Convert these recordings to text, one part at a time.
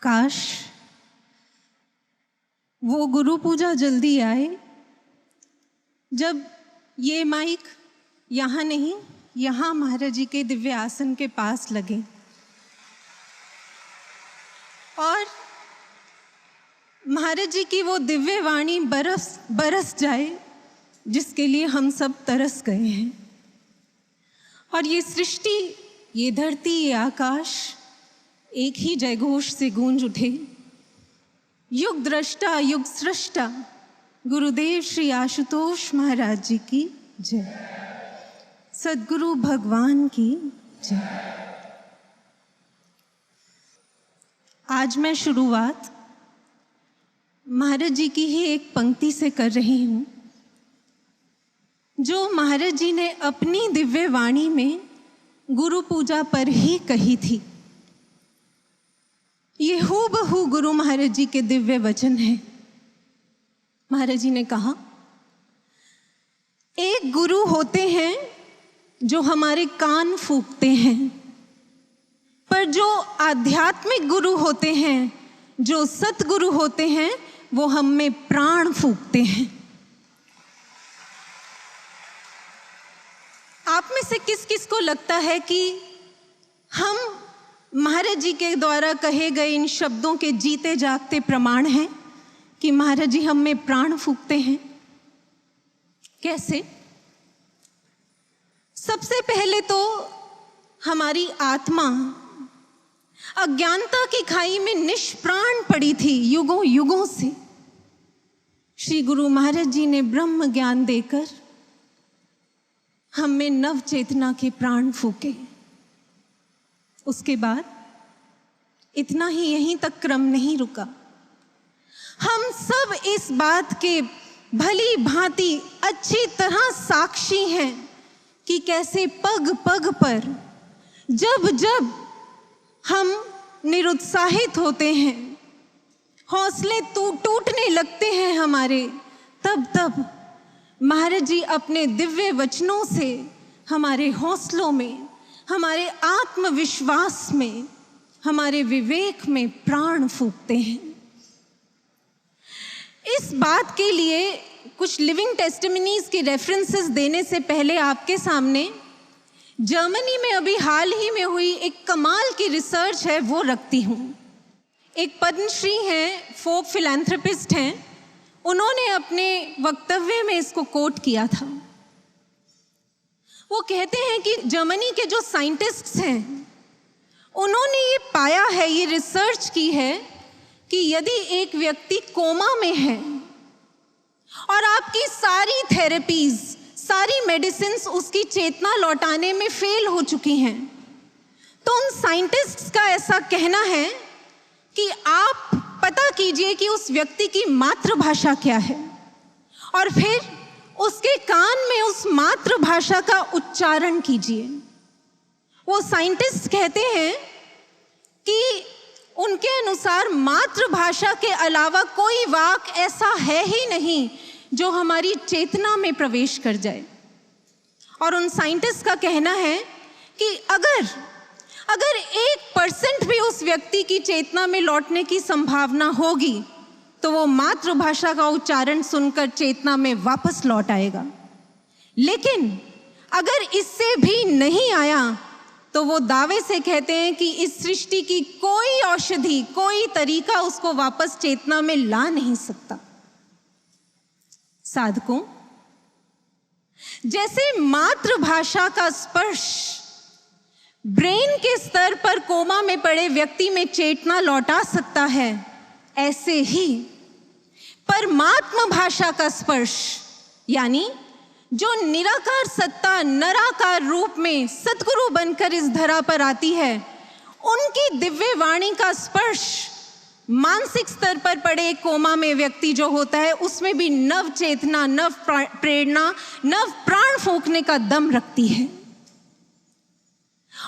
काश वो गुरु पूजा जल्दी आए जब ये माइक यहाँ नहीं, यहाँ महाराज जी के दिव्य आसन के पास लगे और महाराज जी की वो दिव्य वाणी बरस जाए जिसके लिए हम सब तरस गए हैं। और ये सृष्टि, ये धरती, ये आकाश एक ही जयघोष से गूंज उठे। युग दृष्टा, युग सृष्टा गुरुदेव श्री आशुतोष महाराज जी की जय। सद्गुरु भगवान की जय। आज मैं शुरुआत महाराज जी की ही एक पंक्ति से कर रही हूँ जो महाराज जी ने अपनी दिव्य वाणी में गुरु पूजा पर ही कही थी। ये हूबहू गुरु महाराज जी के दिव्य वचन हैं। महाराज जी ने कहा, एक गुरु होते हैं जो हमारे कान फूंकते हैं, पर जो आध्यात्मिक गुरु होते हैं, जो सतगुरु होते हैं, वो हम में प्राण फूंकते हैं। आप में से किस किस को लगता है कि हम महाराज जी के द्वारा कहे गए इन शब्दों के जीते जागते प्रमाण हैं कि महाराज जी हम में प्राण फूंकते हैं? कैसे? सबसे पहले तो हमारी आत्मा अज्ञानता की खाई में निष्प्राण पड़ी थी युगों युगों से। श्री गुरु महाराज जी ने ब्रह्म ज्ञान देकर हम में नव चेतना के प्राण फूके। उसके बाद इतना ही यहीं तक क्रम नहीं रुका। हम सब इस बात के भली भांति अच्छी तरह साक्षी हैं कि कैसे पग पग पर जब जब हम निरुत्साहित होते हैं, हौसले टूटने लगते हैं हमारे, तब तब महाराज जी अपने दिव्य वचनों से हमारे हौसलों में, हमारे आत्मविश्वास में, हमारे विवेक में प्राण फूंकते हैं। इस बात के लिए कुछ लिविंग टेस्टिमनीज की रेफरेंसेस देने से पहले आपके सामने जर्मनी में अभी हाल ही में हुई एक कमाल की रिसर्च है वो रखती हूँ। एक पद्मश्री हैं, फोक फिलैंथ्रोपिस्ट हैं, उन्होंने अपने वक्तव्य में इसको कोट किया था। वो कहते हैं कि जर्मनी के जो साइंटिस्ट्स हैं उन्होंने ये पाया है, ये रिसर्च की है कि यदि एक व्यक्ति कोमा में है और आपकी सारी थेरेपीज, सारी मेडिसिन्स उसकी चेतना लौटाने में फेल हो चुकी हैं, तो उन साइंटिस्ट्स का ऐसा कहना है कि आप पता कीजिए कि उस व्यक्ति की मातृभाषा क्या है और फिर उसके कान में उस मातृभाषा का उच्चारण कीजिए। वो साइंटिस्ट कहते हैं कि उनके अनुसार मातृभाषा के अलावा कोई वाक ऐसा है ही नहीं जो हमारी चेतना में प्रवेश कर जाए। और उन साइंटिस्ट का कहना है कि अगर 1% भी उस व्यक्ति की चेतना में लौटने की संभावना होगी तो वो मातृभाषा का उच्चारण सुनकर चेतना में वापस लौट आएगा। लेकिन अगर इससे भी नहीं आया तो वो दावे से कहते हैं कि इस सृष्टि की कोई औषधि, कोई तरीका उसको वापस चेतना में ला नहीं सकता। साधकों, जैसे मातृभाषा का स्पर्श ब्रेन के स्तर पर कोमा में पड़े व्यक्ति में चेतना लौटा सकता है, ऐसे ही परमात्मा भाषा का स्पर्श, यानी जो निराकार सत्ता नराकार रूप में सतगुरु बनकर इस धरा पर आती है, उनकी दिव्य वाणी का स्पर्श मानसिक स्तर पर पड़े कोमा में व्यक्ति जो होता है उसमें भी नव चेतना, नव प्रेरणा, नव प्राण फूंकने का दम रखती है।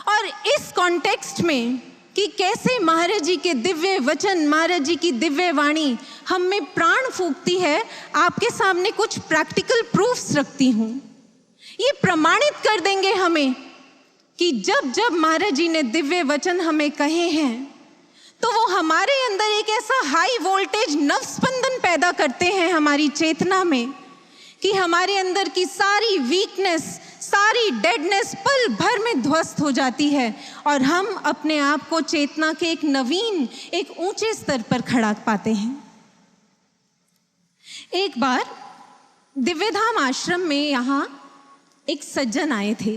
और इस कॉन्टेक्स्ट में कि कैसे महाराज जी के दिव्य वचन, महाराज जी की दिव्य वाणी हम में प्राण फूंकती है, आपके सामने कुछ प्रैक्टिकल प्रूफ्स रखती हूँ। ये प्रमाणित कर देंगे हमें कि जब जब महाराज जी ने दिव्य वचन हमें कहे हैं तो वो हमारे अंदर एक ऐसा हाई वोल्टेज नव स्पंदन पैदा करते हैं हमारी चेतना में कि हमारे अंदर की सारी वीकनेस, सारी डेडनेस पल भर में ध्वस्त हो जाती है और हम अपने आप को चेतना के एक नवीन, एक ऊंचे स्तर पर खड़ा पाते हैं। एक बार दिव्यधाम आश्रम में यहाँ एक सज्जन आए थे।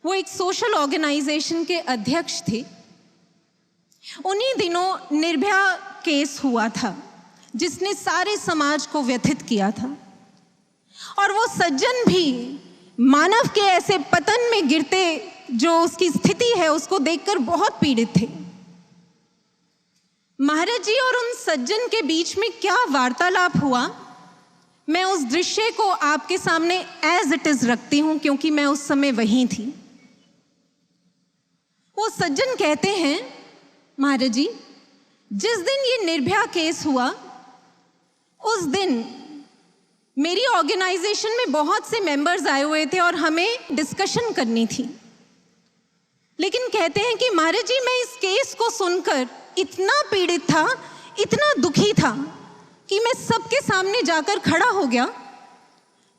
वो एक सोशल ऑर्गेनाइजेशन के अध्यक्ष थे। उन्हीं दिनों निर्भया केस हुआ था जिसने सारे समाज को व्यथित किया था, और वो सज्जन भी मानव के ऐसे पतन में गिरते जो उसकी स्थिति है उसको देखकर बहुत पीड़ित थे। महाराज जी और उन सज्जन के बीच में क्या वार्तालाप हुआ, मैं उस दृश्य को आपके सामने एज इट इज रखती हूं क्योंकि मैं उस समय वहीं थी। वो सज्जन कहते हैं, महाराज जी, जिस दिन ये निर्भया केस हुआ उस दिन मेरी ऑर्गेनाइजेशन में बहुत से मेंबर्स आए हुए थे और हमें डिस्कशन करनी थी। लेकिन कहते हैं कि महाराज जी, मैं इस केस को सुनकर इतना पीड़ित था, इतना दुखी था कि मैं सबके सामने जाकर खड़ा हो गया।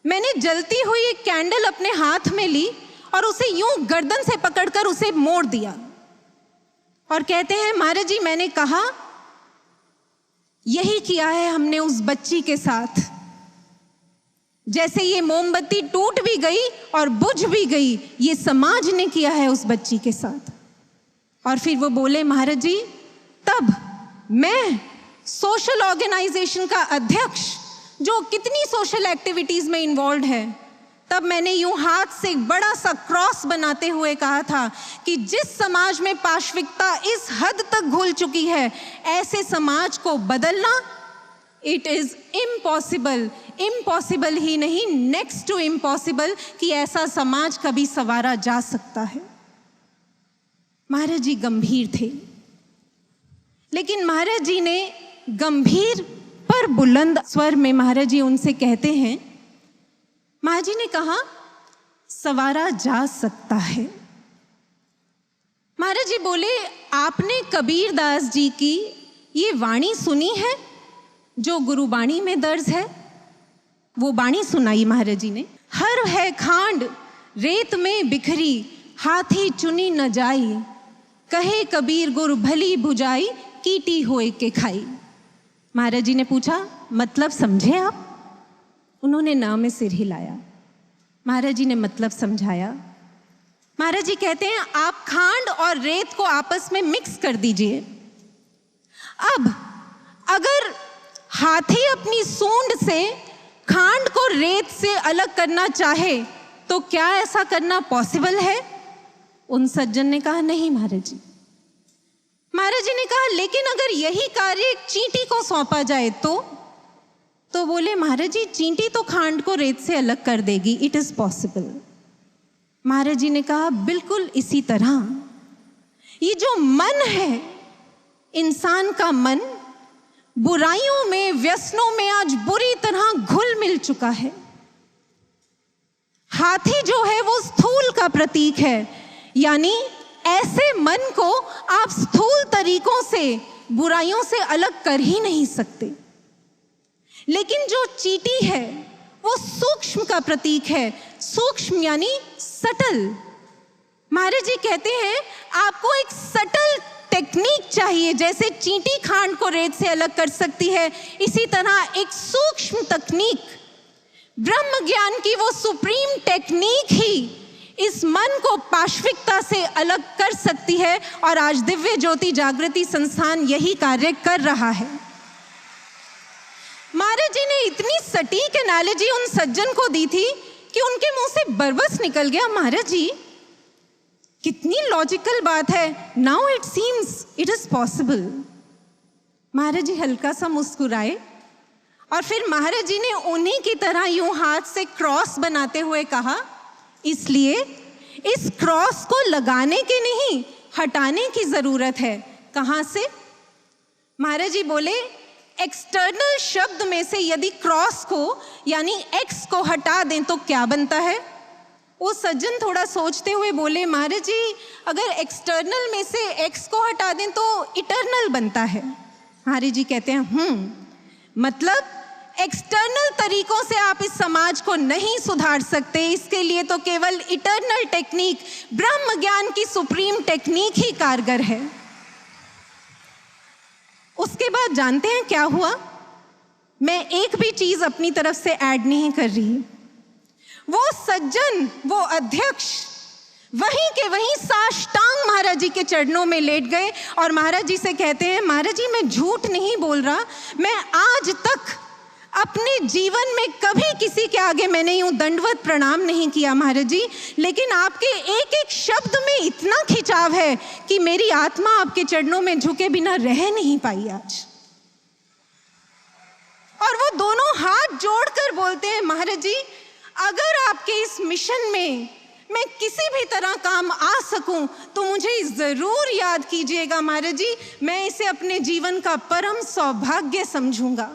मैंने जलती हुई एक कैंडल अपने हाथ में ली और उसे यूं गर्दन से पकड़कर उसे मोड़ दिया। और कहते हैं, महाराज जी, मैंने कहा यही किया है हमने उस बच्ची के साथ। जैसे ये मोमबत्ती टूट भी गई और बुझ भी गई, ये समाज ने किया है उस बच्ची के साथ। और फिर वो बोले, महाराज जी, तब मैं सोशल ऑर्गेनाइजेशन का अध्यक्ष जो कितनी सोशल एक्टिविटीज में इन्वॉल्व है, तब मैंने यूं हाथ से एक बड़ा सा क्रॉस बनाते हुए कहा था कि जिस समाज में पाशविकता इस हद तक घुल चुकी है, ऐसे समाज को बदलना इट इज इम्पॉसिबल। इम्पॉसिबल ही नहीं, नेक्स्ट टू इम्पॉसिबल कि ऐसा समाज कभी संवारा जा सकता है। महाराज जी गंभीर थे, लेकिन महाराज जी ने गंभीर पर बुलंद स्वर में महाराज जी उनसे कहते हैं, महाराज जी ने कहा, संवारा जा सकता है। महाराज जी बोले, आपने कबीर दास जी की ये वाणी सुनी है जो गुरुबाणी में दर्ज है? वो बाणी सुनाई महाराज जी ने। हर है खांड रेत में बिखरी, हाथी चुनी न जाई, कहे कबीर गुरु भली बुझाई, कीटी होए के खाई। महाराज जी ने पूछा, मतलब समझे आप? उन्होंने ना में सिर हिलाया। महाराज जी ने मतलब समझाया। महाराज जी कहते हैं, आप खांड और रेत को आपस में मिक्स कर दीजिए। अब अगर हाथी अपनी सूंड से खांड को रेत से अलग करना चाहे तो क्या ऐसा करना पॉसिबल है? उन सज्जन ने कहा, नहीं महाराज जी। महाराज जी ने कहा, लेकिन अगर यही कार्य एक चींटी को सौंपा जाए तो बोले, महाराज जी, चींटी तो खांड को रेत से अलग कर देगी, इट इज पॉसिबल। महाराज जी ने कहा, बिल्कुल इसी तरह ये जो मन है, इंसान का मन बुराइयों में, व्यसनों में आज बुरी तरह घुल मिल चुका है। हाथी जो है वो स्थूल का प्रतीक है, यानी ऐसे मन को आप स्थूल तरीकों से, बुराइयों से अलग कर ही नहीं सकते। लेकिन जो चींटी है वो सूक्ष्म का प्रतीक है। सूक्ष्म यानी सटल। महाराज जी कहते हैं, आपको एक सटल टेक्निक चाहिए। जैसे चींटी खांड को रेत से अलग कर सकती है, इसी तरह एक सूक्ष्म तकनीक, ब्रह्म ज्ञान की वो सुप्रीम टेक्निक ही इस मन को पाशविकता से अलग कर सकती है। और आज दिव्य ज्योति जागृति संस्थान यही कार्य कर रहा है। महाराज जी ने इतनी सटीक एनालॉजी उन सज्जन को दी थी कि उनके मुंह से बरबस निकल गया। महाराज जी, कितनी लॉजिकल बात है। Now it seems it is possible. Maharaj ji हल्का सा मुस्कुराए और फिर महाराज जी ने उन्हीं की तरह यूं हाथ से क्रॉस बनाते हुए कहा, इसलिए इस क्रॉस को लगाने के नहीं, हटाने की जरूरत है। कहां से? महाराज जी बोले, एक्सटर्नल शब्द में से यदि क्रॉस को यानी एक्स को हटा दें तो क्या बनता है? वो सज्जन थोड़ा सोचते हुए बोले, महाराज जी अगर एक्सटर्नल में से एक्स को हटा दें तो इटर्नल बनता है। महाराज जी कहते हैं मतलब एक्सटर्नल तरीकों से आप इस समाज को नहीं सुधार सकते, इसके लिए तो केवल इटर्नल टेक्निक, ब्रह्म ज्ञान की सुप्रीम टेक्निक ही कारगर है। उसके बाद जानते हैं क्या हुआ? मैं एक भी चीज अपनी तरफ से ऐड नहीं कर रही। वो सज्जन, वो अध्यक्ष वहीं के वहीं साष्टांग महाराज जी के चरणों में लेट गए और महाराज जी से कहते हैं, महाराज जी मैं झूठ नहीं बोल रहा, मैं आज तक अपने जीवन में कभी किसी के आगे मैंने यूं दंडवत प्रणाम नहीं किया महाराज जी, लेकिन आपके एक एक शब्द में इतना खिंचाव है कि मेरी आत्मा आपके चरणों में झुके बिना रह नहीं पाई आज। और वो दोनों हाथ जोड़कर बोलते हैं, महाराज जी अगर आपके इस मिशन में मैं किसी भी तरह काम आ सकूं तो मुझे जरूर याद कीजिएगा महाराज जी, मैं इसे अपने जीवन का परम सौभाग्य समझूंगा।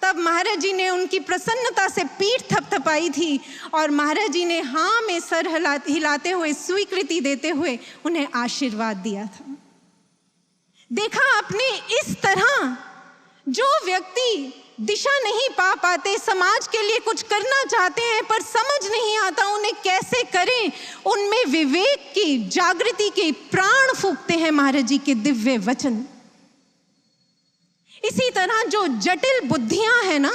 तब महाराज जी ने उनकी प्रसन्नता से पीठ थपथपाई थी और महाराज जी ने हाँ में सर हिलाते हुए स्वीकृति देते हुए उन्हें आशीर्वाद दिया था। देखा आपने, इस तरह जो व्यक्ति दिशा नहीं पा पाते, समाज के लिए कुछ करना चाहते हैं पर समझ नहीं आता उन्हें कैसे करें, उनमें विवेक की जागृति के प्राण फूंकते हैं महाराज जी के दिव्य वचन। इसी तरह जो जटिल बुद्धियां हैं ना,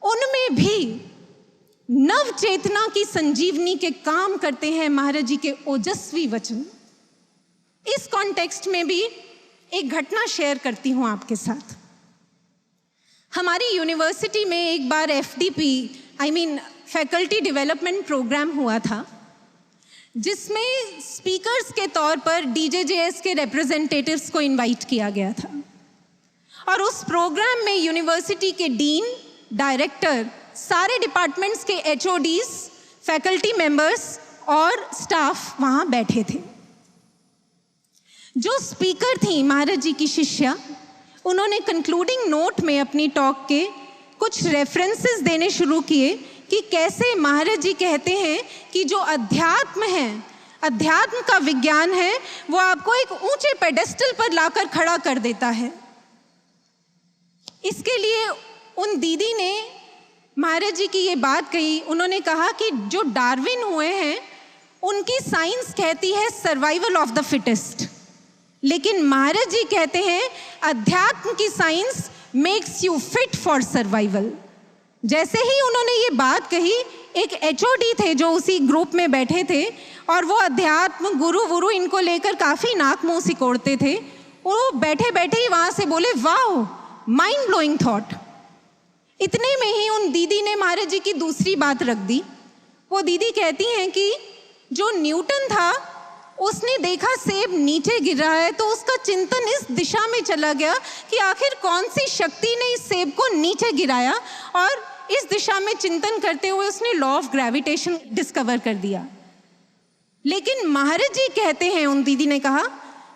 उनमें भी नव चेतना की संजीवनी के काम करते हैं महाराज जी के ओजस्वी वचन। इस कॉन्टेक्स्ट में भी एक घटना शेयर करती हूं आपके साथ। हमारी यूनिवर्सिटी में एक बार FDP फैकल्टी डेवलपमेंट प्रोग्राम हुआ था, जिसमें स्पीकर्स के तौर पर DJJS के रिप्रेजेंटेटिव्स को इनवाइट किया गया था। और उस प्रोग्राम में यूनिवर्सिटी के डीन, डायरेक्टर, सारे डिपार्टमेंट्स के HODs, फैकल्टी मेंबर्स और स्टाफ वहां बैठे थे। जो स्पीकर थी महाराज जी की शिष्या, उन्होंने कंक्लूडिंग नोट में अपनी टॉक के कुछ रेफरेंसेस देने शुरू किए कि कैसे महाराज जी कहते हैं कि जो अध्यात्म है, अध्यात्म का विज्ञान है, वो आपको एक ऊंचे पेडेस्टल पर लाकर खड़ा कर देता है। इसके लिए उन दीदी ने महाराज जी की ये बात कही। उन्होंने कहा कि जो डार्विन हुए हैं उनकी साइंस कहती है सर्वाइवल ऑफ द फिटेस्ट, लेकिन महाराज जी कहते हैं अध्यात्म की science makes you fit for survival. जैसे ही उन्होंने ये बात कही, एक HOD थे जो उसी ग्रुप में बैठे थे और वो अध्यात्म गुरु इनको लेकर काफी नाक मुंह सिकोड़ते थे। वो बैठे बैठे ही वहां से बोले, वाओ, माइंड ब्लोइंग थॉट। इतने में ही उन दीदी ने महाराज जी की दूसरी बात रख दी। वो दीदी कहती हैं कि जो न्यूटन था उसने देखा सेब नीचे गिर रहा है तो उसका चिंतन इस दिशा में चला गया कि आखिर कौन सी शक्ति ने इस सेब को नीचे गिराया, और इस दिशा में चिंतन करते हुए उसने लॉ ऑफ ग्रेविटेशन डिस्कवर कर दिया। लेकिन महाराज जी कहते हैं, उन दीदी ने कहा,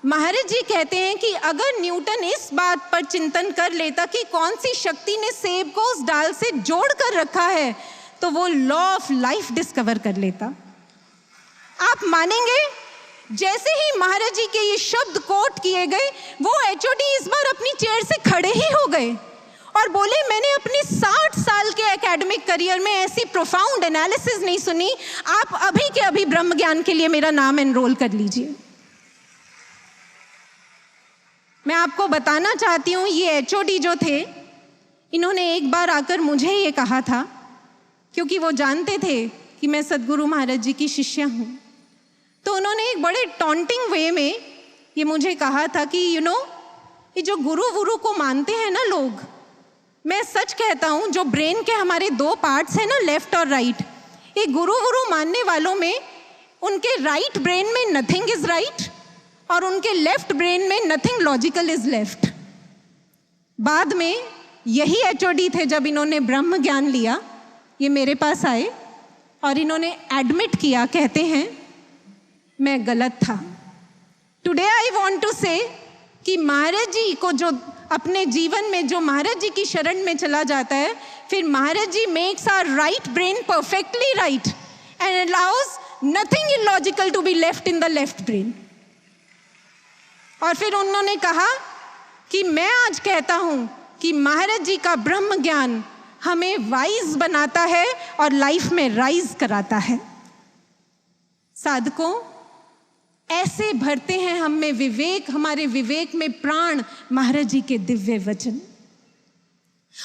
महाराज जी कहते हैं कि अगर न्यूटन इस बात पर चिंतन कर लेता कि कौन सी शक्ति ने सेब को उस डाल से जोड़ कर रखा है, तो वो लॉ ऑफ लाइफ डिस्कवर कर लेता। आप मानेंगे, जैसे ही महाराज जी के ये शब्द कोट किए गए, वो HOD इस बार अपनी चेयर से खड़े ही हो गए और बोले, मैंने अपने 60 साल के एकेडमिक करियर में ऐसी प्रोफाउंड एनालिसिस नहीं सुनी, आप अभी के अभी ब्रह्म ज्ञान के लिए मेरा नाम एनरोल कर लीजिए। मैं आपको बताना चाहती हूँ, ये HOD जो थे, इन्होंने एक बार आकर मुझे ये कहा था, क्योंकि वो जानते थे कि मैं सद्गुरु महाराज जी की शिष्या हूँ। तो उन्होंने एक बड़े टॉन्टिंग वे में ये मुझे कहा था कि ये जो गुरु को मानते हैं ना लोग, मैं सच कहता हूँ, जो ब्रेन के हमारे 2 पार्ट्स हैं ना, लेफ्ट और राइट, ये गुरु मानने वालों में उनके राइट ब्रेन में नथिंग इज राइट और उनके लेफ्ट ब्रेन में नथिंग लॉजिकल इज लेफ्ट। बाद में यही HOD थे, जब इन्होंने ब्रह्म ज्ञान लिया, ये मेरे पास आए और इन्होंने एडमिट किया, कहते हैं मैं गलत था। टुडे आई वॉन्ट टू से कि महाराज जी को जो अपने जीवन में जो महाराज जी की शरण में चला जाता है, फिर Maharaj ji makes our right brain perfectly right and allows nothing illogical to be left in the left brain. और फिर उन्होंने कहा कि मैं आज कहता हूं कि महाराज जी का ब्रह्म ज्ञान हमें वाइज बनाता है और लाइफ में राइज कराता है। साधकों, ऐसे भरते हैं हम में विवेक, हमारे विवेक में प्राण महाराज जी के दिव्य वचन।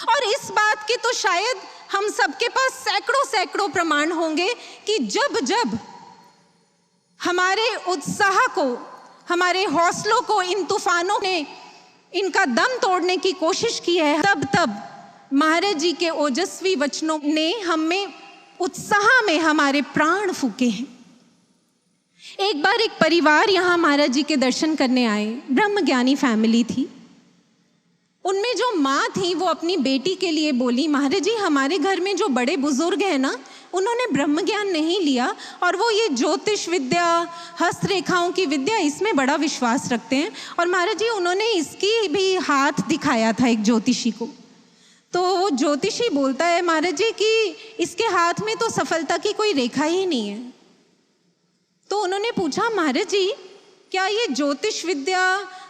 और इस बात के तो शायद हम सबके पास सैकड़ों सैकड़ों प्रमाण होंगे कि जब जब हमारे उत्साह को, हमारे हौसलों को इन तूफानों ने इनका दम तोड़ने की कोशिश की है, तब तब महाराज जी के ओजस्वी वचनों ने हमें उत्साह में हमारे प्राण फूके हैं। एक बार एक परिवार यहाँ महाराज जी के दर्शन करने आए, ब्रह्मज्ञानी फैमिली थी। उनमें जो माँ थी वो अपनी बेटी के लिए बोली, महाराज जी हमारे घर में जो बड़े बुजुर्ग हैं ना, उन्होंने ब्रह्म ज्ञान नहीं लिया और वो ये ज्योतिष विद्या, हस्तरेखाओं की विद्या, इसमें बड़ा विश्वास रखते हैं। और महाराज जी उन्होंने इसकी भी हाथ दिखाया था एक ज्योतिषी को। तो वो ज्योतिषी बोलता है महाराज जी कि इसके हाथ में तो सफलता की कोई रेखा ही नहीं है। तो उन्होंने पूछा, महाराज जी क्या ये ज्योतिष विद्या,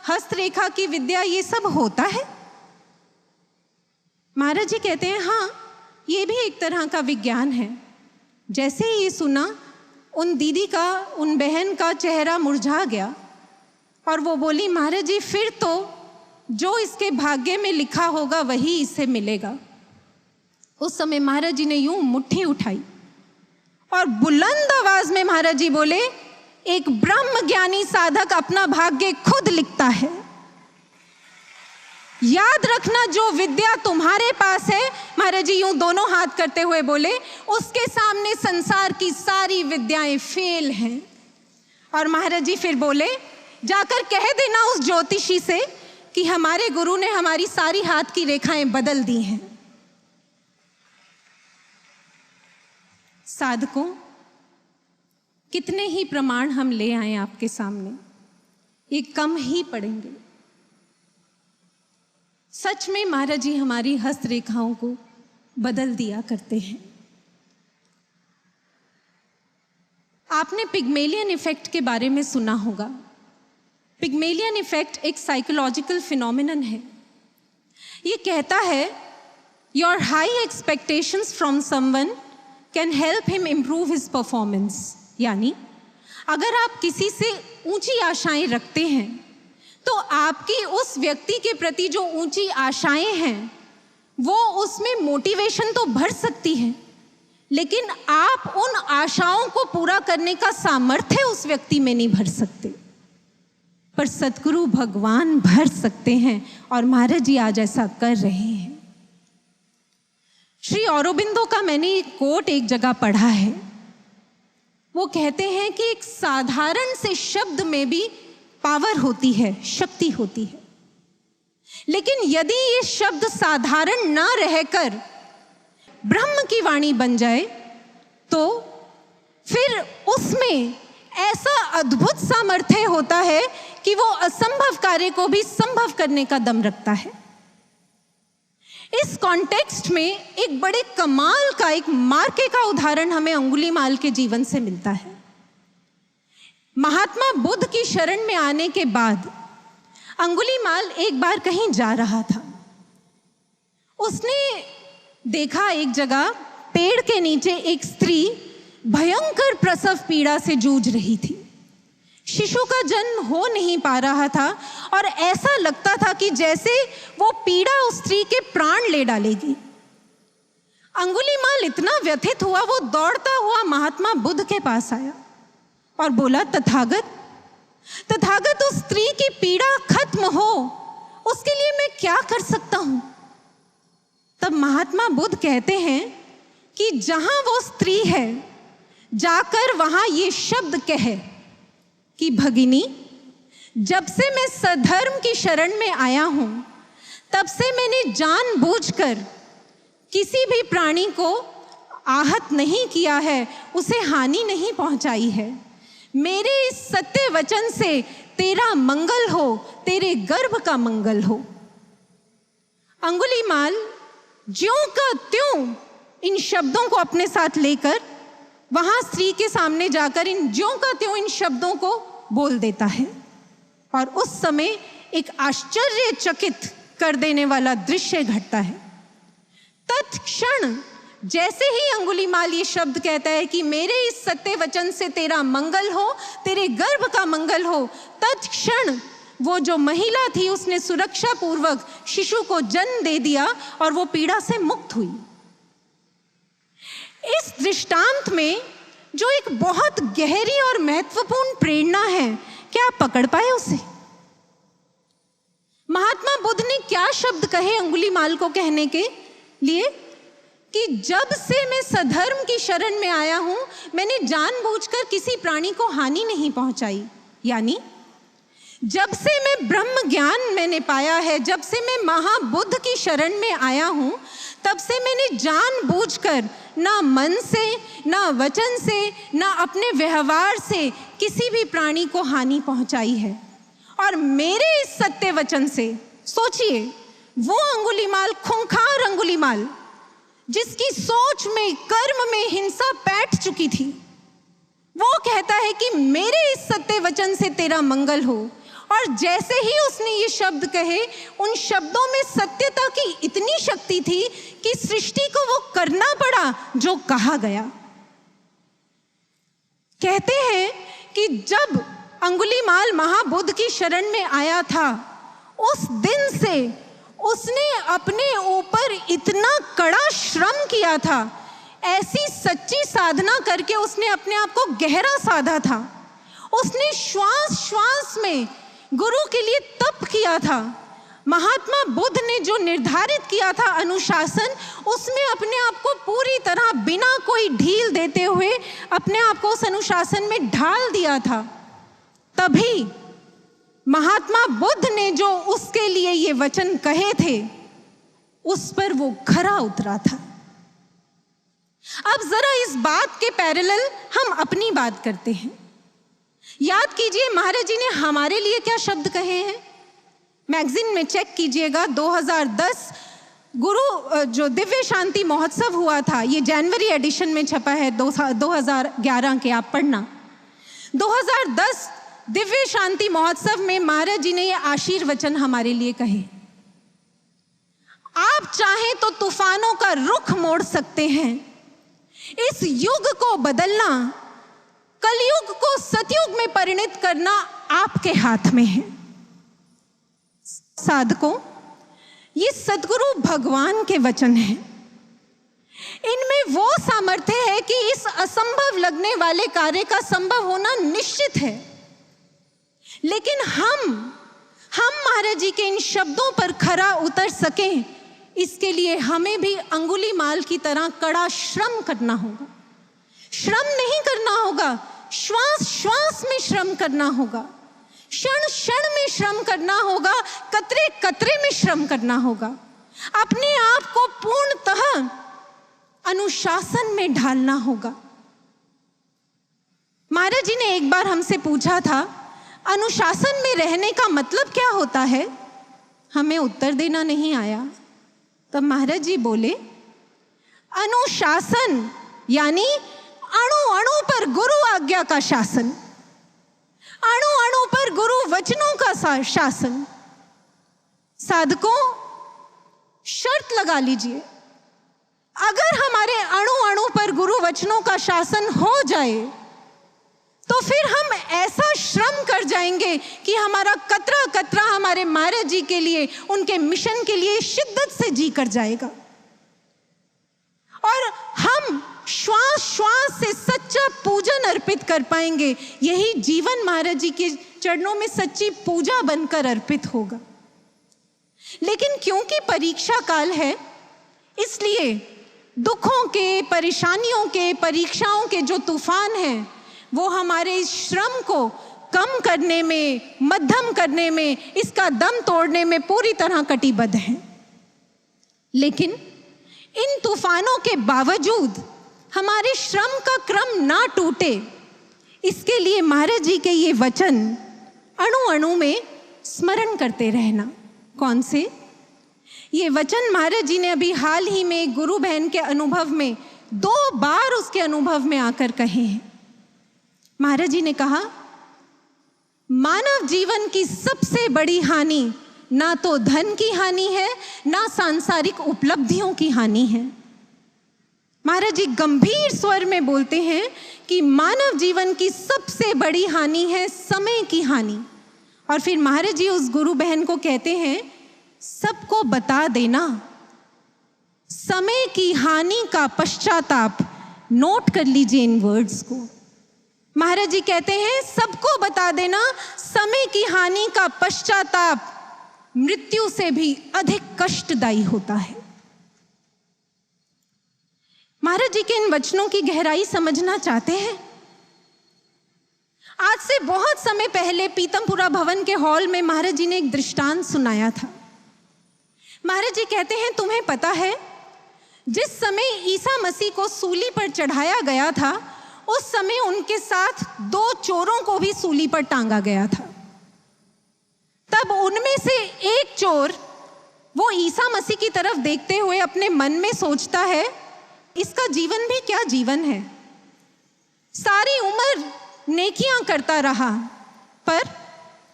हस्तरेखा की विद्या, ये सब होता है? महाराज जी कहते हैं, हाँ ये भी एक तरह का विज्ञान है। जैसे ही ये सुना, उन दीदी का, उन बहन का चेहरा मुरझा गया और वो बोली, महाराज जी फिर तो जो इसके भाग्य में लिखा होगा वही इसे मिलेगा। उस समय महाराज जी ने यूं मुट्ठी उठाई और बुलंद आवाज में महाराज जी बोले, एक ब्रह्म ज्ञानी साधक अपना भाग्य खुद लिखता है। याद रखना, जो विद्या तुम्हारे पास है, महाराज जी यूं दोनों हाथ करते हुए बोले, उसके सामने संसार की सारी विद्याएं फेल हैं। और महाराज जी फिर बोले, जाकर कह देना उस ज्योतिषी से कि हमारे गुरु ने हमारी सारी हाथ की रेखाएं बदल दी हैं। साधकों, कितने ही प्रमाण हम ले आए आपके सामने, ये कम ही पड़ेंगे। सच में महाराज जी हमारी हस्तरेखाओं को बदल दिया करते हैं। आपने पिग्मेलियन इफेक्ट के बारे में सुना होगा। पिग्मेलियन इफेक्ट एक साइकोलॉजिकल फिनोमिनन है। ये कहता है, your high expectations from someone can help him improve his performance. यानी अगर आप किसी से ऊंची आशाएं रखते हैं तो आपकी उस व्यक्ति के प्रति जो ऊंची आशाएं हैं वो उसमें मोटिवेशन तो भर सकती है, लेकिन आप उन आशाओं को पूरा करने का सामर्थ्य उस व्यक्ति में नहीं भर सकते, पर सद्गुरु भगवान भर सकते हैं। और महाराज जी आज ऐसा कर रहे हैं। श्री औरोबिंदो का मैंने एक कोट एक जगह पढ़ा है। वो कहते हैं कि एक साधारण से शब्द में भी पावर होती है, शक्ति होती है, लेकिन यदि ये शब्द साधारण ना रहकर ब्रह्म की वाणी बन जाए तो फिर उसमें ऐसा अद्भुत सामर्थ्य होता है कि वो असंभव कार्य को भी संभव करने का दम रखता है। इस कॉन्टेक्स्ट में एक बड़े कमाल का, एक मार्के का उदाहरण हमें अंगुलीमाल के जीवन से मिलता है। महात्मा बुद्ध की शरण में आने के बाद अंगुलीमाल एक बार कहीं जा रहा था। उसने देखा एक जगह पेड़ के नीचे एक स्त्री भयंकर प्रसव पीड़ा से जूझ रही थी। शिशु का जन्म हो नहीं पा रहा था और ऐसा लगता था कि जैसे वो पीड़ा उस स्त्री के प्राण ले डालेगी। अंगुलीमाल इतना व्यथित हुआ, वो दौड़ता हुआ महात्मा बुद्ध के पास आया और बोला, तथागत, उस स्त्री की पीड़ा खत्म हो, उसके लिए मैं क्या कर सकता हूं? तब महात्मा बुद्ध कहते हैं कि जहां वो स्त्री है, जाकर वहां ये शब्द कहे कि भगिनी, जब से मैं सधर्म की शरण में आया हूं, तब से मैंने जानबूझकर किसी भी प्राणी को आहत नहीं किया है, उसे हानि नहीं पहुंचाई है। मेरे इस सत्य वचन से तेरा मंगल हो, तेरे गर्भ का मंगल हो। अंगुलीमाल ज्यों का त्यों इन शब्दों को अपने साथ लेकर वहां स्त्री के सामने जाकर इन ज्यों का त्यों इन शब्दों को बोल देता है। और उस समय एक आश्चर्यचकित कर देने वाला दृश्य घटता है। तत्क्षण जैसे ही अंगुलीमाल ये शब्द कहता है कि मेरे इस सत्य वचन से तेरा मंगल हो, तेरे गर्भ का मंगल हो, तत्क्षण वो जो महिला थी उसने सुरक्षा पूर्वक शिशु को जन्म दे दिया और वो पीड़ा से मुक्त हुई। इस दृष्टांत में जो एक बहुत गहरी और महत्वपूर्ण प्रेरणा है, क्या आप पकड़ पाए उसे? महात्मा बुद्ध ने क्या शब्द कहे अंगुलीमाल को कहने के लिए कि जब से मैं सधर्म की शरण में आया हूं, मैंने जानबूझकर किसी प्राणी को हानि नहीं पहुंचाई। यानी जब से मैं ब्रह्म ज्ञान मैंने पाया है, जब से मैं महाबुद्ध की शरण में आया हूं, तब से मैंने जानबूझकर ना मन से, ना वचन से, ना अपने व्यवहार से किसी भी प्राणी को हानि पहुंचाई है। और मेरे इस सत्य वचन से, सोचिए, वो अंगुलीमाल, खूंखार अंगुलीमाल, जिसकी सोच में, कर्म में हिंसा बैठ चुकी थी, वो कहता है कि मेरे इस सत्य वचन से तेरा मंगल हो। और जैसे ही उसने ये शब्द कहे, उन शब्दों में सत्यता की इतनी शक्ति थी कि सृष्टि को वो करना पड़ा जो कहा गया। कहते हैं कि जब अंगुलीमाल महाबुद्ध की शरण में आया था, उस दिन से उसने अपने ऊपर इतना कड़ा श्रम किया था, ऐसी सच्ची साधना करके उसने अपने आप को गहरा साधा था। उसने श्वास श्वास में गुरु के लिए तप किया था। महात्मा बुद्ध ने जो निर्धारित किया था अनुशासन, उसमें अपने आप को पूरी तरह बिना कोई ढील देते हुए अपने आप को उस अनुशासन में ढाल दिया था। तभी महात्मा बुद्ध ने जो उसके लिए ये वचन कहे थे, उस पर वो खरा उतरा था। अब जरा इस बात के पैरेलल हम अपनी बात करते हैं। याद कीजिए महाराज जी ने हमारे लिए क्या शब्द कहे हैं। मैगजीन में चेक कीजिएगा, 2010 गुरु जो दिव्य शांति महोत्सव हुआ था, ये जनवरी एडिशन में छपा है 2011 के, आप पढ़ना। 2010 दिव्य शांति महोत्सव में महाराज जी ने ये आशीर्वचन हमारे लिए कहे। आप चाहें तो तूफानों का रुख मोड़ सकते हैं। इस युग को बदलना, कलयुग को सतयुग में परिणत करना आपके हाथ में है। साधकों, ये सद्गुरु भगवान के वचन हैं। इनमें वो सामर्थ्य है कि इस असंभव लगने वाले कार्य का संभव होना निश्चित है। लेकिन हम महाराज जी के इन शब्दों पर खरा उतर सकें, इसके लिए हमें भी अंगुलीमाल की तरह कड़ा श्रम करना होगा। श्रम नहीं करना होगा, श्वास श्वास में श्रम करना होगा, क्षण क्षण में श्रम करना होगा, कतरे कतरे में श्रम करना होगा। अपने आप को पूर्णतः अनुशासन में ढालना होगा। महाराज जी ने एक बार हमसे पूछा था, अनुशासन में रहने का मतलब क्या होता है? हमें उत्तर देना नहीं आया। तब महाराज जी बोले, अनुशासन यानी अणु अणु पर गुरु आज्ञा का शासन, अणु अणु पर गुरु वचनों का शासन। साधकों, शर्त लगा लीजिए, अगर हमारे अणु अणु पर गुरु वचनों का शासन हो जाए तो फिर हम ऐसा श्रम कर जाएंगे कि हमारा कतरा कतरा हमारे महाराज जी के लिए, उनके मिशन के लिए शिद्दत से जी कर जाएगा। और हम श्वास श्वास से सच्चा पूजन अर्पित कर पाएंगे। यही जीवन महाराज जी के चरणों में सच्ची पूजा बनकर अर्पित होगा। लेकिन क्योंकि परीक्षा काल है, इसलिए दुखों के, परेशानियों के, परीक्षाओं के जो तूफान हैं, वो हमारे इस श्रम को कम करने में, मध्यम करने में, इसका दम तोड़ने में पूरी तरह कटिबद्ध हैं। लेकिन इन तूफानों के बावजूद हमारे श्रम का क्रम ना टूटे, इसके लिए महाराज जी के ये वचन अणु अणु में स्मरण करते रहना। कौन से? ये वचन महाराज जी ने अभी हाल ही में गुरु बहन के अनुभव में 2 बार उसके अनुभव में आकर कहे हैं। महाराज जी ने कहा, मानव जीवन की सबसे बड़ी हानि ना तो धन की हानि है, ना सांसारिक उपलब्धियों की हानि है। महाराज जी गंभीर स्वर में बोलते हैं कि मानव जीवन की सबसे बड़ी हानि है समय की हानि। और फिर महाराज जी उस गुरु बहन को कहते हैं, सबको बता देना, समय की हानि का पश्चाताप। नोट कर लीजिए इन वर्ड्स को। महाराज जी कहते हैं, सबको बता देना, समय की हानि का पश्चाताप मृत्यु से भी अधिक कष्टदायी होता है। महाराज जी के इन वचनों की गहराई समझना चाहते हैं? आज से बहुत समय पहले पीतमपुरा भवन के हॉल में महाराज जी ने एक दृष्टांत सुनाया था। महाराज जी कहते हैं, तुम्हें पता है, जिस समय ईसा मसीह को सूली पर चढ़ाया गया था, उस समय उनके साथ 2 चोरों को भी सूली पर टांगा गया था। तब उनमें से एक चोर वो ईसा मसीह की तरफ देखते हुए अपने मन में सोचता है, इसका जीवन भी क्या जीवन है, सारी उम्र नेकियां करता रहा, पर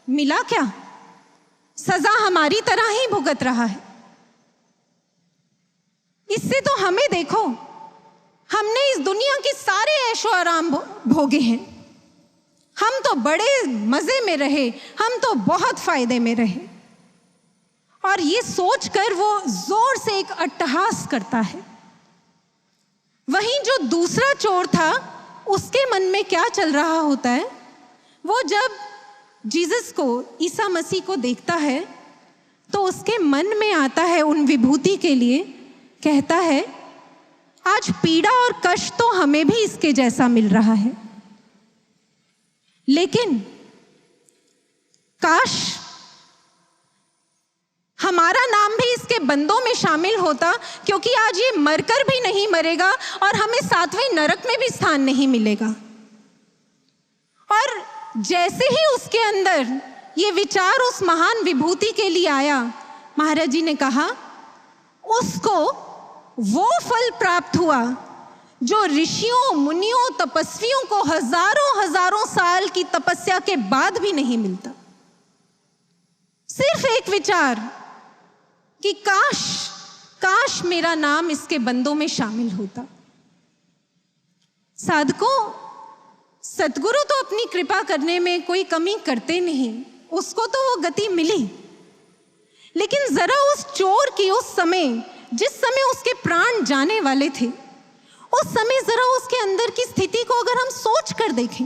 मिला क्या? सजा हमारी तरह ही भुगत रहा है। इससे तो हमें देखो, हमने इस दुनिया के सारे ऐशो आराम भोगे हैं, हम तो बड़े मजे में रहे, हम तो बहुत फायदे में रहे। और ये सोचकर वो जोर से एक अट्टहास करता है। वहीं जो दूसरा चोर था, उसके मन में क्या चल रहा होता है? वो जब जीसस को, ईसा मसीह को देखता है, तो उसके मन में आता है उन विभूति के लिए, कहता है, आज पीड़ा और कष्ट तो हमें भी इसके जैसा मिल रहा है, लेकिन काश हमारा नाम भी इसके बंदों में शामिल होता, क्योंकि आज ये मरकर भी नहीं मरेगा और हमें 7वें नरक में भी स्थान नहीं मिलेगा। और जैसे ही उसके अंदर ये विचार उस महान विभूति के लिए आया, महाराज जी ने कहा, उसको वो फल प्राप्त हुआ जो ऋषियों, मुनियों, तपस्वियों को हजारों हजारों साल की तपस्या के बाद भी नहीं मिलता। सिर्फ एक विचार कि काश काश मेरा नाम इसके बंदों में शामिल होता। साधकों, सतगुरु तो अपनी कृपा करने में कोई कमी करते नहीं, उसको तो वो गति मिली। लेकिन जरा उस चोर की उस समय, जिस समय उसके प्राण जाने वाले थे, उस समय जरा उसके अंदर की स्थिति को अगर हम सोच कर देखें,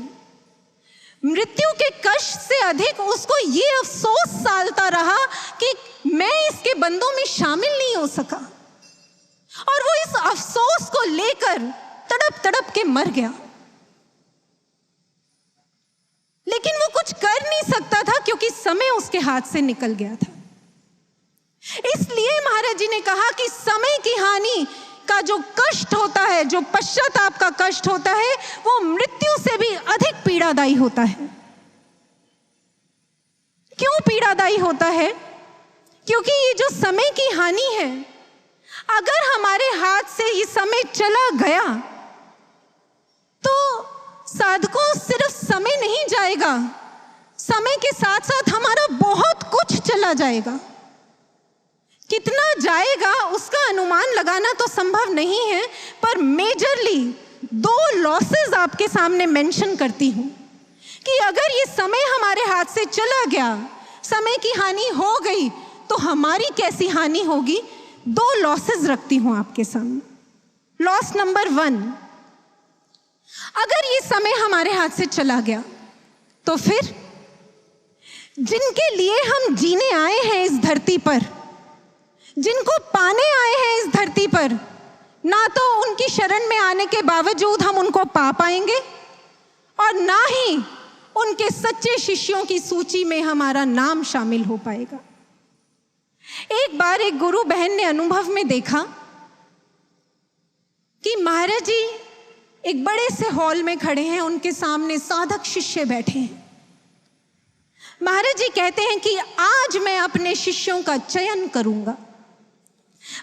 मृत्यु के कष्ट से अधिक उसको ये अफसोस सालता रहा कि मैं इसके बंदों में शामिल नहीं हो सका, और वो इस अफसोस को लेकर तड़प तड़प के मर गया। लेकिन वो कुछ कर नहीं सकता था, क्योंकि समय उसके हाथ से निकल गया था। इसलिए महाराज जी ने कहा कि समय की हानि का जो कष्ट होता है, जो पश्चाताप का कष्ट होता है, वो मृत्यु से भी अधिक पीड़ादायी होता है। क्यों पीड़ादायी होता है? क्योंकि ये जो समय की हानि है, अगर हमारे हाथ से ये समय चला गया तो साधकों, सिर्फ समय नहीं जाएगा, समय के साथ साथ हमारा बहुत कुछ चला जाएगा। कितना जाएगा उसका अनुमान लगाना तो संभव नहीं है, पर मेजरली 2 लॉसेस आपके सामने मेंशन करती हूं कि अगर ये समय हमारे हाथ से चला गया, समय की हानि हो गई, तो हमारी कैसी हानि होगी। 2 लॉसेस रखती हूं आपके सामने। लॉस नंबर 1, अगर ये समय हमारे हाथ से चला गया तो फिर जिनके लिए हम जीने आए हैं इस धरती पर, जिनको पाने आए हैं इस धरती पर, ना तो उनकी शरण में आने के बावजूद हम उनको पा पाएंगे, और ना ही उनके सच्चे शिष्यों की सूची में हमारा नाम शामिल हो पाएगा। एक बार एक गुरु बहन ने अनुभव में देखा कि महाराज जी एक बड़े से हॉल में खड़े हैं, उनके सामने साधक शिष्य बैठे हैं। महाराज जी कहते हैं कि आज मैं अपने शिष्यों का चयन करूंगा।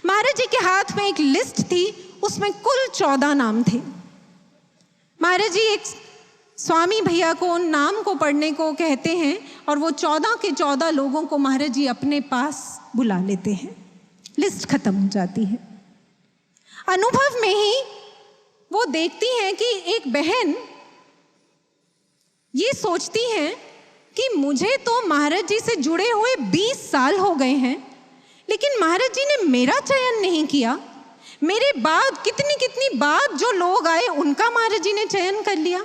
महाराज जी के हाथ में एक लिस्ट थी, उसमें कुल 14 नाम थे। महाराज जी एक स्वामी भैया को उन नाम को पढ़ने को कहते हैं और वो 14 के 14 लोगों को महाराज जी अपने पास बुला लेते हैं। लिस्ट खत्म हो जाती है। अनुभव में ही वो देखती हैं कि एक बहन ये सोचती है कि मुझे तो महाराज जी से जुड़े हुए 20 साल हो गए हैं, लेकिन महाराज जी ने मेरा चयन नहीं किया। मेरे बाद कितनी बाद जो लोग आए उनका महाराज जी ने चयन कर लिया।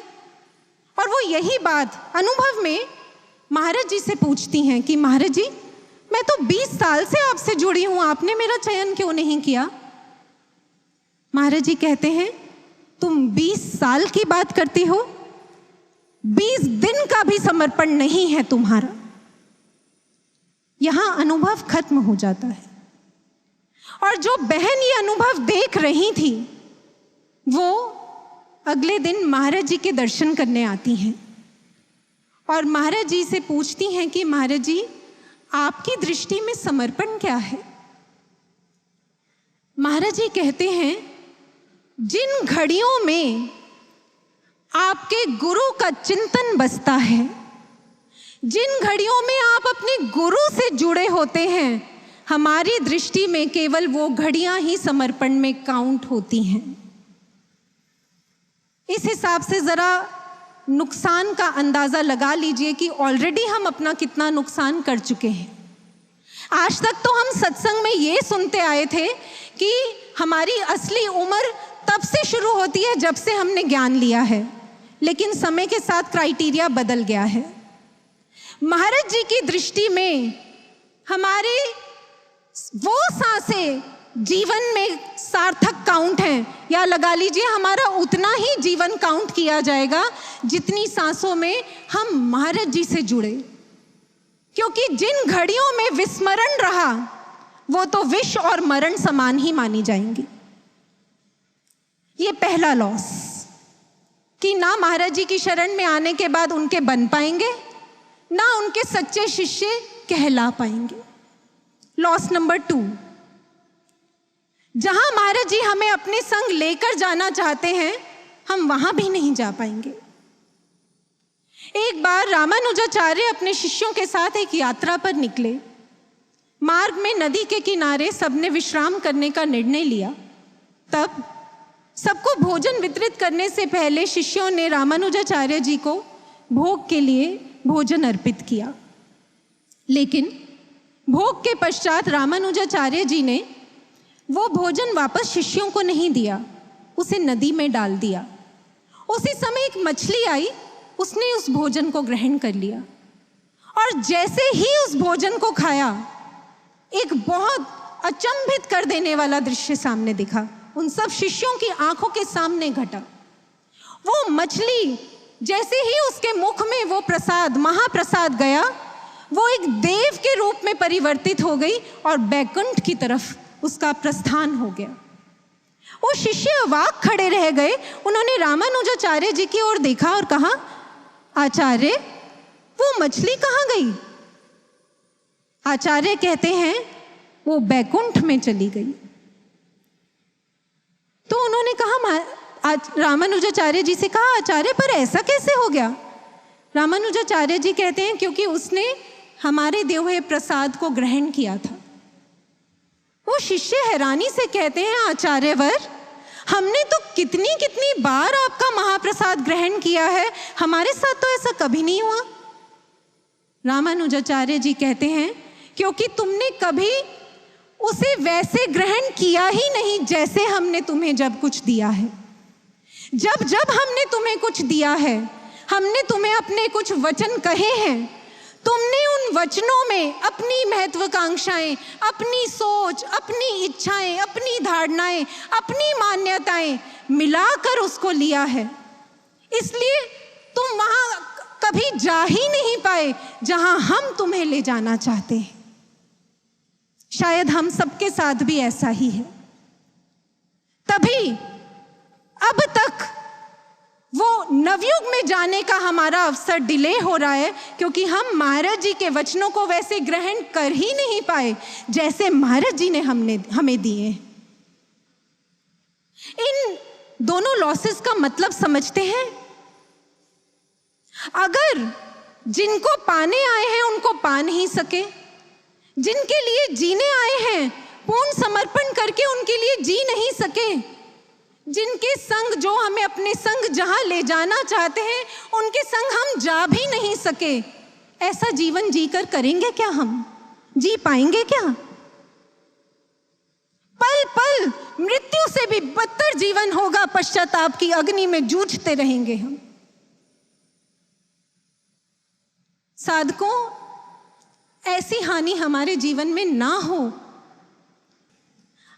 और वो यही बात अनुभव में महाराज जी से पूछती हैं कि महाराज जी मैं तो 20 साल से आपसे जुड़ी हूं, आपने मेरा चयन क्यों नहीं किया? महाराज जी कहते हैं तुम 20 साल की बात करती हो, 20 दिन का भी समर्पण नहीं है तुम्हारा। यहां अनुभव खत्म हो जाता है। और जो बहन ये अनुभव देख रही थी वो अगले दिन महाराज जी के दर्शन करने आती हैं और महाराज जी से पूछती हैं कि महाराज जी आपकी दृष्टि में समर्पण क्या है? महाराज जी कहते हैं जिन घड़ियों में आपके गुरु का चिंतन बसता है, जिन घड़ियों में आप अपने गुरु से जुड़े होते हैं, हमारी दृष्टि में केवल वो घड़ियां ही समर्पण में काउंट होती हैं। इस हिसाब से जरा नुकसान का अंदाजा लगा लीजिए कि ऑलरेडी हम अपना कितना नुकसान कर चुके हैं। आज तक तो हम सत्संग में ये सुनते आए थे कि हमारी असली उम्र तब से शुरू होती है जब से हमने ज्ञान लिया है, लेकिन समय के साथ क्राइटेरिया बदल गया है। महाराज जी की दृष्टि में हमारी वो सांसें जीवन में सार्थक काउंट हैं, या लगा लीजिए हमारा उतना ही जीवन काउंट किया जाएगा जितनी सांसों में हम महाराज जी से जुड़े। क्योंकि जिन घड़ियों में विस्मरण रहा वो तो विष और मरण समान ही मानी जाएंगी। ये पहला लॉस कि ना महाराज जी की शरण में आने के बाद उनके बन पाएंगे, ना उनके सच्चे शिष्य कहला पाएंगे। लॉस नंबर 2, जहां महाराज जी हमें अपने संग लेकर जाना चाहते हैं हम वहां भी नहीं जा पाएंगे। एक बार रामानुजाचार्य अपने शिष्यों के साथ एक यात्रा पर निकले। मार्ग में नदी के किनारे सबने विश्राम करने का निर्णय लिया। तब सबको भोजन वितरित करने से पहले शिष्यों ने रामानुजाचार्य जी को भोग के लिए भोजन अर्पित किया। लेकिन भोग के पश्चात रामानुजाचार्य जी ने वो भोजन वापस शिष्यों को नहीं दिया, उसे नदी में डाल दिया। उसी समय एक मछली आई, उसने उस भोजन को ग्रहण कर लिया और जैसे ही उस भोजन को खाया एक बहुत अचंभित कर देने वाला दृश्य सामने दिखा। उन सब शिष्यों की आंखों के सामने घटा। वो मछली जैसे ही उसके मुख में वो प्रसाद, महाप्रसाद गया, वो एक देव के रूप में परिवर्तित हो गई और बैकुंठ की तरफ उसका प्रस्थान हो गया। वो शिष्य अवाक खड़े रह गए। उन्होंने रामानुजाचार्य जी की ओर देखा और कहा, आचार्य वो मछली कहाँ गई? आचार्य कहते हैं वो बैकुंठ में चली गई। तो उन्होंने कहा, रामानुजाचार्य जी से कहा, आचार्य पर ऐसा कैसे हो गया? रामानुजाचार्य जी कहते हैं क्योंकि उसने हमारे दिए हुए प्रसाद को ग्रहण किया था। वो शिष्य हैरानी से कहते हैं, आचार्यवर हमने तो कितनी कितनी बार आपका महाप्रसाद ग्रहण किया है, हमारे साथ तो ऐसा कभी नहीं हुआ। रामानुजाचार्य जी कहते हैं क्योंकि तुमने कभी उसे वैसे ग्रहण किया ही नहीं जैसे हमने तुम्हें जब कुछ दिया है। जब जब हमने तुम्हें कुछ दिया है, हमने तुम्हें अपने कुछ वचन कहे हैं, तुमने उन वचनों में अपनी महत्वाकांक्षाएं, अपनी सोच, अपनी इच्छाएं, अपनी धारणाएं, अपनी मान्यताएं मिलाकर उसको लिया है। इसलिए तुम वहां कभी जा ही नहीं पाए जहां हम तुम्हें ले जाना चाहते हैं। शायद हम सबके साथ भी ऐसा ही है। तभी अब तक वो नवयुग में जाने का हमारा अवसर डिले हो रहा है, क्योंकि हम महाराज जी के वचनों को वैसे ग्रहण कर ही नहीं पाए जैसे महाराज जी ने हमें दिए। इन दोनों लॉसेस का मतलब समझते हैं? अगर जिनको पाने आए हैं उनको पा नहीं सके, जिनके लिए जीने आए हैं पूर्ण समर्पण करके उनके लिए जी नहीं सके, जिनके संग, जो हमें अपने संग जहां ले जाना चाहते हैं उनके संग हम जा भी नहीं सके, ऐसा जीवन जीकर करेंगे क्या? हम जी पाएंगे क्या? पल पल मृत्यु से भी बदतर जीवन होगा, पश्चाताप की अग्नि में जूझते रहेंगे हम। साधकों, ऐसी हानि हमारे जीवन में ना हो।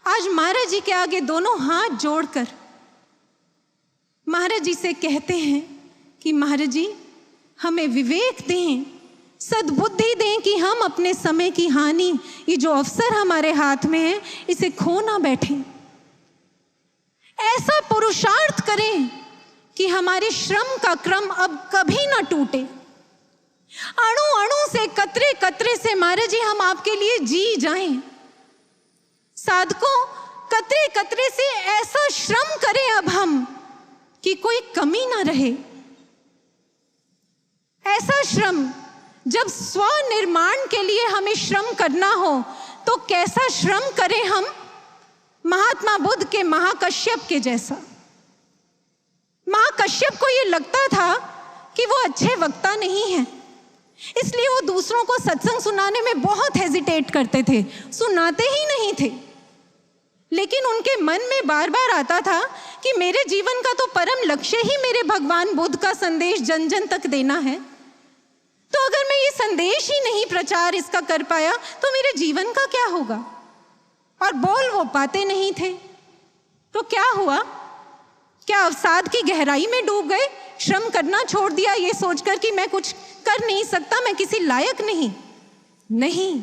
आज महाराज जी के आगे दोनों हाथ जोड़कर महाराज जी से कहते हैं कि महाराज जी हमें विवेक दें, सद्बुद्धि दें कि हम अपने समय की हानि, ये जो अवसर हमारे हाथ में है, इसे खो ना बैठें। ऐसा पुरुषार्थ करें कि हमारे श्रम का क्रम अब कभी ना टूटे। अणु अणु से, कतरे कतरे से महाराज जी हम आपके लिए जी जाएं। साधकों, कतरे कतरे से ऐसा श्रम करें अब हम कि कोई कमी ना रहे। ऐसा श्रम, जब स्वनिर्माण के लिए हमें श्रम करना हो तो कैसा श्रम करें हम? महात्मा बुद्ध के महाकश्यप के जैसा। महाकश्यप को यह लगता था कि वो अच्छे वक्ता नहीं है, इसलिए वो दूसरों को सत्संग सुनाने में बहुत हेजिटेट करते थे, सुनाते ही नहीं थे। लेकिन उनके मन में बार बार आता था कि मेरे जीवन का तो परम लक्ष्य ही मेरे भगवान बुद्ध का संदेश जन जन तक देना है, तो अगर मैं ये संदेश ही नहीं प्रचार इसका कर पाया तो मेरे जीवन का क्या होगा? और बोल वो पाते नहीं थे। तो क्या हुआ? क्या अवसाद की गहराई में डूब गए? श्रम करना छोड़ दिया ये सोचकर कि मैं कुछ कर नहीं सकता, मैं किसी लायक नहीं? नहीं,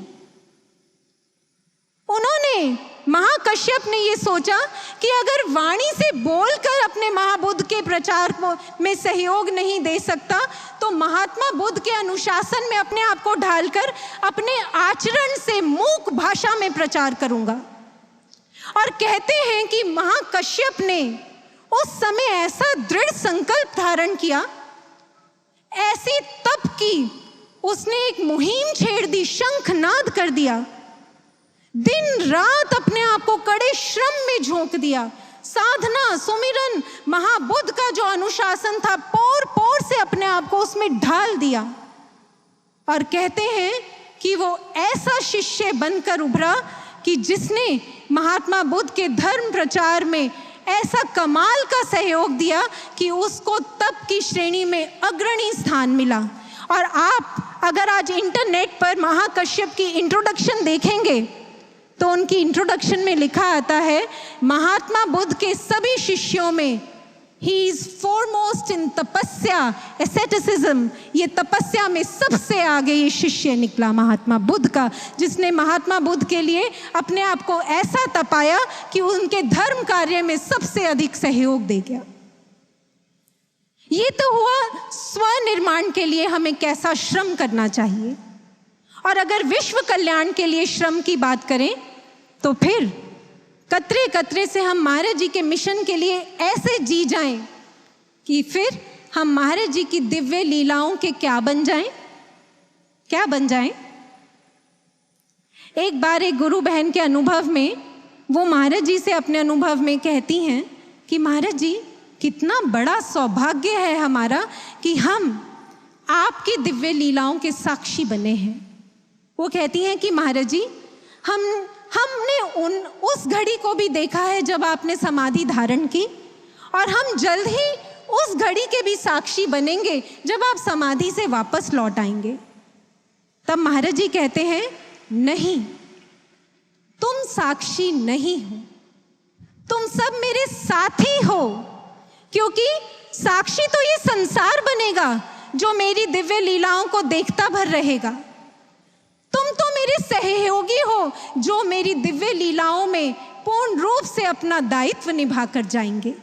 उन्होंने, महाकश्यप ने ये सोचा कि अगर वाणी से बोलकर अपने महाबुद्ध के प्रचार में सहयोग नहीं दे सकता तो महात्मा बुद्ध के अनुशासन में अपने आप को ढालकर अपने आचरण से मूक भाषा में प्रचार करूंगा। और कहते हैं कि महाकश्यप ने उस समय ऐसा दृढ़ संकल्प धारण किया, ऐसी तप की, उसने एक मुहिम छेड़ दी, शंखनाद कर दिया, दिन रात अपने आप को कड़े श्रम में झोंक दिया। साधना, सुमिरन, महाबुद्ध का जो अनुशासन था, पोर पोर से अपने आप को उसमें ढाल दिया। और कहते हैं कि वो ऐसा शिष्य बनकर उभरा कि जिसने महात्मा बुद्ध के धर्म प्रचार में ऐसा कमाल का सहयोग दिया कि उसको तप की श्रेणी में अग्रणी स्थान मिला। और आप अगर आज इंटरनेट पर महाकश्यप की इंट्रोडक्शन देखेंगे तो उनकी इंट्रोडक्शन में लिखा आता है, महात्मा बुद्ध के सभी शिष्यों में ही इज फॉरमोस्ट इन तपस्या, एसेटिसिज्म, ये तपस्या में सबसे आगे ये शिष्य निकला महात्मा बुद्ध का, जिसने महात्मा बुद्ध के लिए अपने आप को ऐसा तपाया कि उनके धर्म कार्य में सबसे अधिक सहयोग दे गया। ये तो हुआ स्वनिर्माण के लिए हमें कैसा श्रम करना चाहिए। और अगर विश्व कल्याण के लिए श्रम की बात करें तो फिर कतरे कतरे से हम महाराज जी के मिशन के लिए ऐसे जी जाएं कि फिर हम महाराज जी की दिव्य लीलाओं के क्या बन जाएं? क्या बन जाएं? एक बार एक गुरु बहन के अनुभव में वो महाराज जी से अपने अनुभव में कहती हैं कि महाराज जी, कितना बड़ा सौभाग्य है हमारा कि हम आपकी दिव्य लीलाओं के साक्षी बने हैं। वो कहती हैं कि महाराज जी, हमने उस घड़ी को भी देखा है जब आपने समाधि धारण की, और हम जल्द ही उस घड़ी के भी साक्षी बनेंगे जब आप समाधि से वापस लौट आएंगे। तब महाराज जी कहते हैं, नहीं, तुम साक्षी नहीं हो, तुम सब मेरे साथी हो, क्योंकि साक्षी तो ये संसार बनेगा जो मेरी दिव्य लीलाओं को देखता भर रहेगा। तुम तो मेरे सहयोगी हो जो मेरी दिव्य लीलाओं में पूर्ण रूप से अपना दायित्व निभा कर जाएंगे।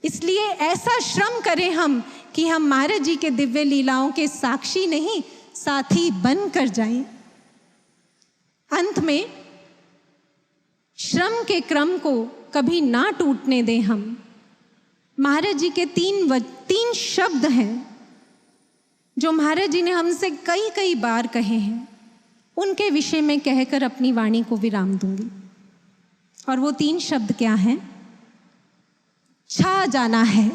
इसलिए ऐसा श्रम करें हम कि हम महाराज जी के दिव्य लीलाओं के साक्षी नहीं, साथी बन कर जाएं। अंत में श्रम के क्रम को कभी ना टूटने दें हम। महाराज जी के तीन शब्द हैं जो महाराज जी ने हमसे कई कई बार कहे हैं, उनके विषय में कहकर अपनी वाणी को विराम दूंगी। और वो 3 शब्द क्या हैं? छा जाना है।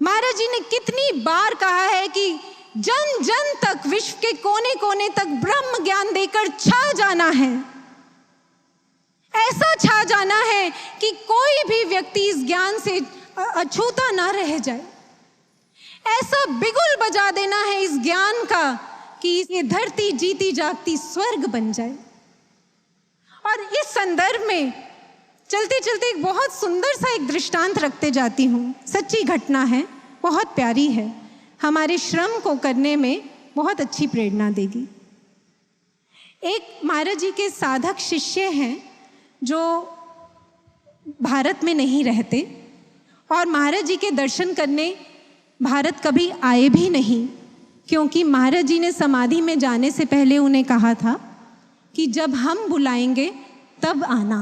महाराज जी ने कितनी बार कहा है कि जन जन तक, विश्व के कोने कोने तक ब्रह्म ज्ञान देकर छा जाना है। ऐसा छा जाना है कि कोई भी व्यक्ति इस ज्ञान से अछूता ना रह जाए। ऐसा बिगुल बजा देना है इस ज्ञान का कि ये धरती जीती जागती स्वर्ग बन जाए। और इस संदर्भ में चलते चलते एक बहुत सुंदर सा एक दृष्टांत रखते जाती हूँ। सच्ची घटना है, बहुत प्यारी है, हमारे श्रम को करने में बहुत अच्छी प्रेरणा देगी। एक महाराज जी के साधक शिष्य हैं जो भारत में नहीं रहते और महाराज जी के दर्शन करने भारत कभी आए भी नहीं, क्योंकि महाराज जी ने समाधि में जाने से पहले उन्हें कहा था कि जब हम बुलाएंगे तब आना।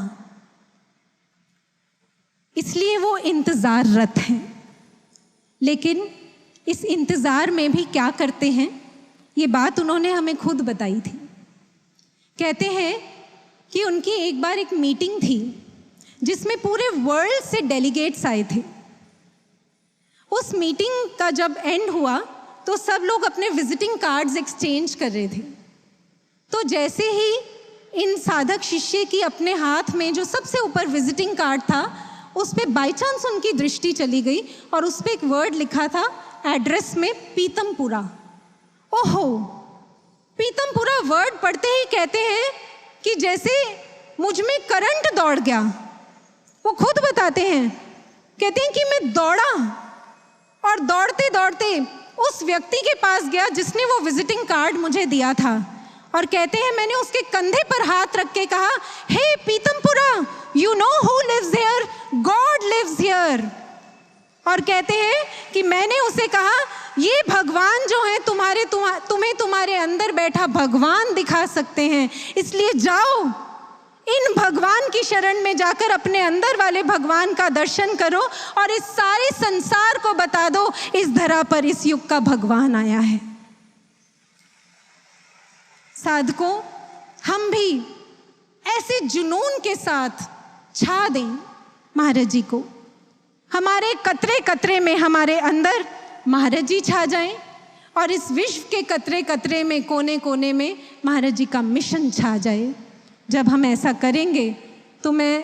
इसलिए वो इंतज़ाररत हैं। लेकिन इस इंतज़ार में भी क्या करते हैं, ये बात उन्होंने हमें खुद बताई थी। कहते हैं कि उनकी एक बार एक मीटिंग थी जिसमें पूरे वर्ल्ड से डेलीगेट्स आए थे। उस मीटिंग का जब एंड हुआ तो सब लोग अपने विजिटिंग कार्ड्स एक्सचेंज कर रहे थे। तो जैसे ही इन साधक शिष्य की अपने हाथ में जो सबसे ऊपर विजिटिंग कार्ड था, उस पर बाई चांस उनकी दृष्टि चली गई और उस पर एक वर्ड लिखा था एड्रेस में पीतमपुरा। ओहो, पीतमपुरा वर्ड पढ़ते ही कहते हैं कि जैसे मुझ में करंट दौड़ गया। वो खुद बताते हैं, कहते हैं कि मैं दौड़ा और दौड़ते दौड़ते उस व्यक्ति के पास गया जिसने वो विजिटिंग कार्ड मुझे दिया था, और कहते हैं मैंने उसके कंधे पर हाथ रख के कहा, hey Pitampura, you know who lives here? God lives here. और कहते हैं कि मैंने उसे कहा, ये भगवान जो है तुम्हें तुम्हारे अंदर बैठा भगवान दिखा सकते हैं, इसलिए जाओ इन भगवान की शरण में जाकर अपने अंदर वाले भगवान का दर्शन करो और इस सारे संसार को बता दो इस धरा पर इस युग का भगवान आया है। साधकों, हम भी ऐसे जुनून के साथ छा दें महाराज जी को। हमारे कतरे कतरे में हमारे अंदर महाराज जी छा जाएं और इस विश्व के कतरे कतरे में, कोने कोने में महाराज जी का मिशन छा जाए। जब हम ऐसा करेंगे तो मैं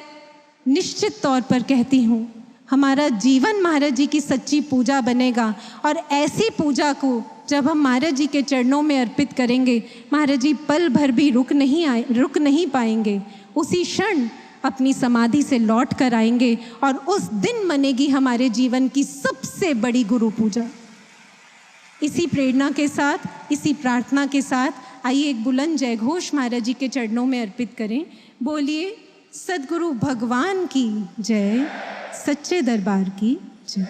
निश्चित तौर पर कहती हूँ, हमारा जीवन महाराज जी की सच्ची पूजा बनेगा। और ऐसी पूजा को जब हम महाराज जी के चरणों में अर्पित करेंगे, महाराज जी पल भर भी रुक नहीं पाएंगे। उसी क्षण अपनी समाधि से लौट कर आएंगे और उस दिन मनेगी हमारे जीवन की सबसे बड़ी गुरु पूजा। इसी प्रेरणा के साथ, इसी प्रार्थना के साथ आइए एक बुलंद जय घोष महाराज जी के चरणों में अर्पित करें। बोलिए सद्गुरु भगवान की जय, सच्चे दरबार की जय।